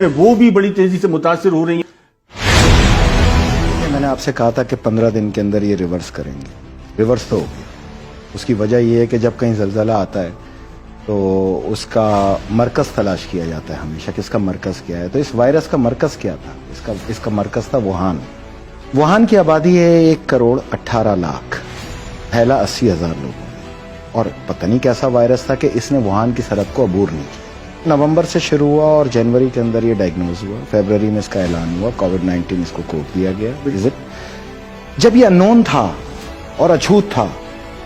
وہ بھی بڑی تیزی سے متاثر ہو رہی ہیں۔ میں نے آپ سے کہا تھا کہ 15 دن کے اندر یہ ریورس کریں گے، ریورس تو ہو گیا۔ اس کی وجہ یہ ہے کہ جب کہیں زلزلہ آتا ہے تو اس کا مرکز تلاش کیا جاتا ہے ہمیشہ کہ اس کا مرکز کیا ہے۔ تو اس وائرس کا مرکز کیا تھا؟ اس کا مرکز تھا ووہان کی آبادی ہے 1,18,00,000، پھیلا 80,000 لوگوں میں، اور پتہ نہیں کیسا وائرس تھا کہ اس نے ووہان کی سرحد کو عبور نہیں کیا۔ نومبر سے شروع ہوا اور جنوری کے اندر یہ ڈائگنوز ہوا، فیبروری میں اس کا اعلان ہوا، کووڈ-19 اس کو کوڈ دیا گیا۔ جب یہ انون تھا اور اچھوت تھا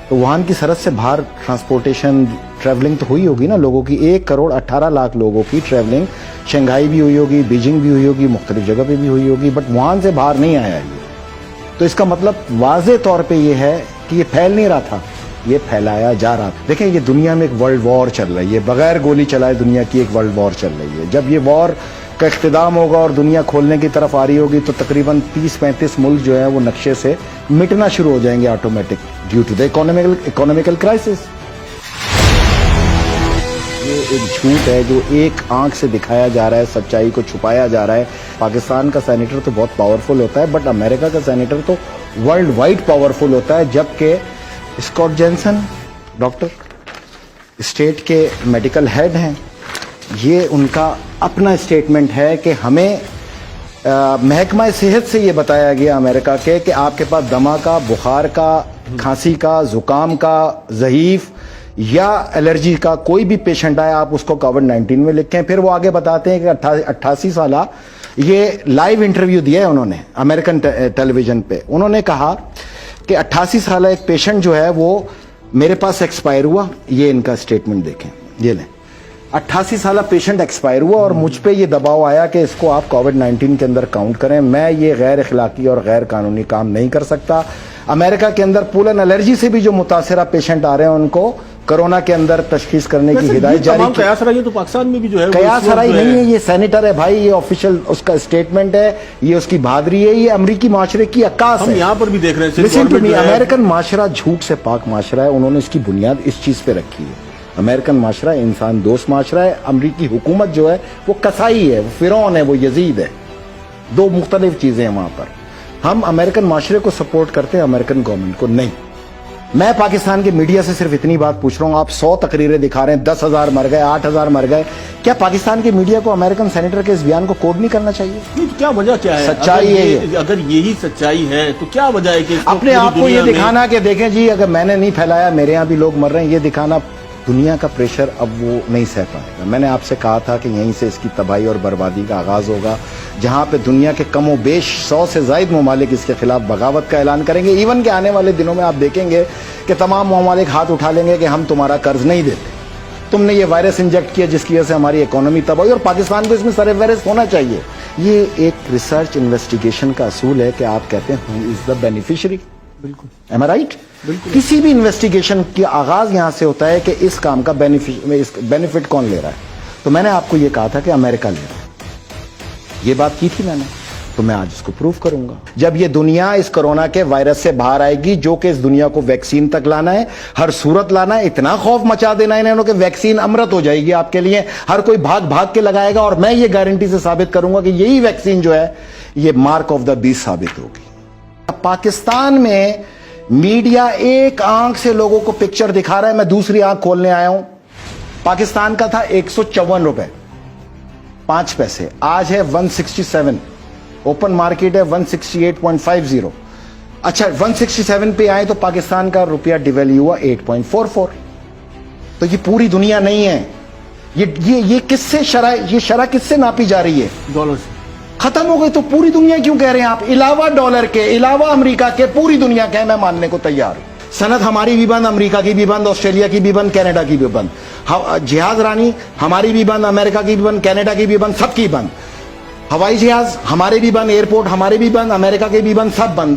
تو ووہان کی سرحد سے باہر ٹرانسپورٹیشن ٹریولنگ تو ہوئی ہوگی نا لوگوں کی، 1,18,00,000 لوگوں کی ٹریولنگ شنگھائی بھی ہوئی ہوگی، بیجنگ بھی ہوئی ہوگی، مختلف جگہ پہ بھی ہوئی ہوگی، بٹ ووہان سے باہر نہیں آیا یہ۔ تو اس کا مطلب واضح طور پہ یہ ہے کہ یہ پھیل نہیں رہا تھا، یہ پھیلایا جا رہا تھا۔ دیکھیں یہ دنیا میں ایک ورلڈ وار چل رہی ہے، بغیر گولی چلائے دنیا کی ایک ورلڈ وار چل رہی ہے۔ جب یہ وار کا اختتام ہوگا اور دنیا کھولنے کی طرف آ رہی ہوگی تو تقریباً 30-35 ملک جو ہیں وہ نقشے سے مٹنا شروع ہو جائیں گے automatic due to the economical crisis. یہ ایک جھوٹ ہے جو ایک آنکھ سے دکھایا جا رہا ہے، سچائی کو چھپایا جا رہا ہے۔ پاکستان کا سینیٹر تو بہت پاورفل ہوتا ہے، بٹ امریکہ کا سینیٹر تو ورلڈ وائڈ پاورفل ہوتا ہے، جبکہ اسکاٹ جینسن ڈاکٹر اسٹیٹ کے میڈیکل ہیڈ ہیں، یہ ان کا اپنا اسٹیٹمنٹ ہے کہ ہمیں محکمہ صحت سے یہ بتایا گیا امریکہ کے کہ آپ کے پاس دمہ کا، بخار کا، کھانسی کا، زکام کا، ضعیف یا الرجی کا کوئی بھی پیشنٹ آئے آپ اس کو کووڈ-19 میں لکھیں۔ پھر وہ آگے بتاتے ہیں کہ 88 سالہ یہ لائیو انٹرویو دیا ہے انہوں نے امریکن ٹیلی ویژن پہ، انہوں نے کہا کہ 88 سالہ ایک پیشنٹ جو ہے وہ میرے پاس ایکسپائر ہوا، یہ ان کا اسٹیٹمنٹ دیکھیں، یہ لیں، 88 سالہ پیشنٹ ایکسپائر ہوا اور مجھ پہ یہ دباؤ آیا کہ اس کو آپ کووڈ-19 کے اندر کاؤنٹ کریں، میں یہ غیر اخلاقی اور غیر قانونی کام نہیں کر سکتا۔ امریکہ کے اندر پولن الرجی سے بھی جو متاثرہ پیشنٹ آ رہے ہیں ان کو کرونا کے اندر تشخیص کرنے کی ہدایت جاری کی۔ قیاس رائے تو پاکستان میں بھی جو ہے قیاس رائے نہیں ہے، یہ سینیٹر ہے بھائی، یہ آفیشیل اس کا اسٹیٹمنٹ ہے، یہ اس کی بہادری ہے، یہ امریکی معاشرے کی عکاس ہے۔ ہم یہاں پر بھی دیکھ رہے ہیں Listen to me، امریکن معاشرہ جھوٹ سے پاک معاشرہ ہے، انہوں نے اس کی بنیاد اس چیز پہ رکھی ہے۔ امریکن معاشرہ انسان دوست معاشرہ ہے، امریکی حکومت جو ہے وہ کسائی ہے، وہ فرعون ہے، وہ یزید ہے، دو مختلف چیزیں ہیں وہاں پر۔ ہم امریکن معاشرے کو سپورٹ کرتے ہیں، امریکن گورنمنٹ کو نہیں۔ میں پاکستان کے میڈیا سے صرف اتنی بات پوچھ رہا ہوں، آپ 100 تقریریں دکھا رہے ہیں، 10,000 مر گئے، 8,000 مر گئے، کیا پاکستان کے میڈیا کو امریکن سینیٹر کے اس بیان کو کوڈ نہیں کرنا چاہیے؟ کیا وجہ کیا ہے؟ سچائی ہے، اگر یہی سچائی ہے تو کیا وجہ ہے کہ اپنے آپ کو یہ دکھانا کہ دیکھیں جی اگر میں نے نہیں پھیلایا، میرے یہاں بھی لوگ مر رہے ہیں، یہ دکھانا دنیا کا پریشر اب وہ نہیں سہ پائے گا۔ میں نے آپ سے کہا تھا کہ یہیں سے اس کی تباہی اور بربادی کا آغاز ہوگا، جہاں پہ دنیا کے کم و بیش 100 سے زائد ممالک اس کے خلاف بغاوت کا اعلان کریں گے۔ ایون کہ آنے والے دنوں میں آپ دیکھیں گے کہ تمام ممالک ہاتھ اٹھا لیں گے کہ ہم تمہارا قرض نہیں دیتے، تم نے یہ وائرس انجیکٹ کیا جس کی وجہ سے ہماری اکانومی تباہ ہوئی، اور پاکستان کو اس میں سر وائرس ہونا چاہیے۔ یہ ایک ریسرچ انویسٹیگیشن کا اصول ہے کہ آپ کہتے ہیں ہو از دا بینیفیشری، بالکل ایم آئی رائٹ؟ کسی بھی انویسٹیگیشن کی آغاز یہاں سے ہوتا ہے کہ اس کام کا بینیفٹ کون لے رہا ہے۔ تو میں نے آپ کو یہ کہا تھا کہ امریکہ لے رہا ہے، یہ بات کی تھی میں نے، تو میں آج اس کو پروف کروں گا۔ جب یہ دنیا اس کرونا کے وائرس سے باہر آئے گی، جو کہ اس دنیا کو ویکسین تک لانا ہے، ہر صورت لانا ہے، اتنا خوف مچا دینا ہے انہوں کہ ویکسین امرت ہو جائے گی آپ کے لیے، ہر کوئی بھاگ بھاگ کے لگائے گا، اور میں یہ گارنٹی سے ثابت کروں گا کہ یہی ویکسین جو ہے یہ مارک آف دا بیسٹ ثابت ہوگی۔ پاکستان میں میڈیا ایک آنکھ سے لوگوں کو پکچر دکھا رہا ہے، میں دوسری آنکھ کھولنے آیا ہوں۔ پاکستان کا تھا 154 روپے 5 پیسے، آج ہے 167، اوپن مارکیٹ ہے 168.50۔ اچھا 167 پہ آئے تو پاکستان کا روپیہ ڈیویلیو ہوا 8.44۔ تو یہ پوری دنیا نہیں ہے، یہ کس سے یہ شرح کس سے ناپی جا رہی ہے؟ ڈالر سے ختم ہو گئی تو پوری دنیا کیوں کہہ رہے ہیں آپ؟ علاوہ ڈالر کے، علاوہ امریکہ کے، پوری دنیا کے، میں ماننے کو تیار ہوں۔ صنعت ہماری بھی بند، امریکہ کی بھی بند، آسٹریلیا کی بھی بند، کینیڈا کی بھی بند، جہاز رانی ہماری بھی بند، امریکہ کی بھی بند، کینیڈا کی بھی بند، سب کی بند، ہوائی جہاز ہمارے بھی بند، ایئرپورٹ ہمارے بھی بند، امریکہ کے بھی بند، سب بند۔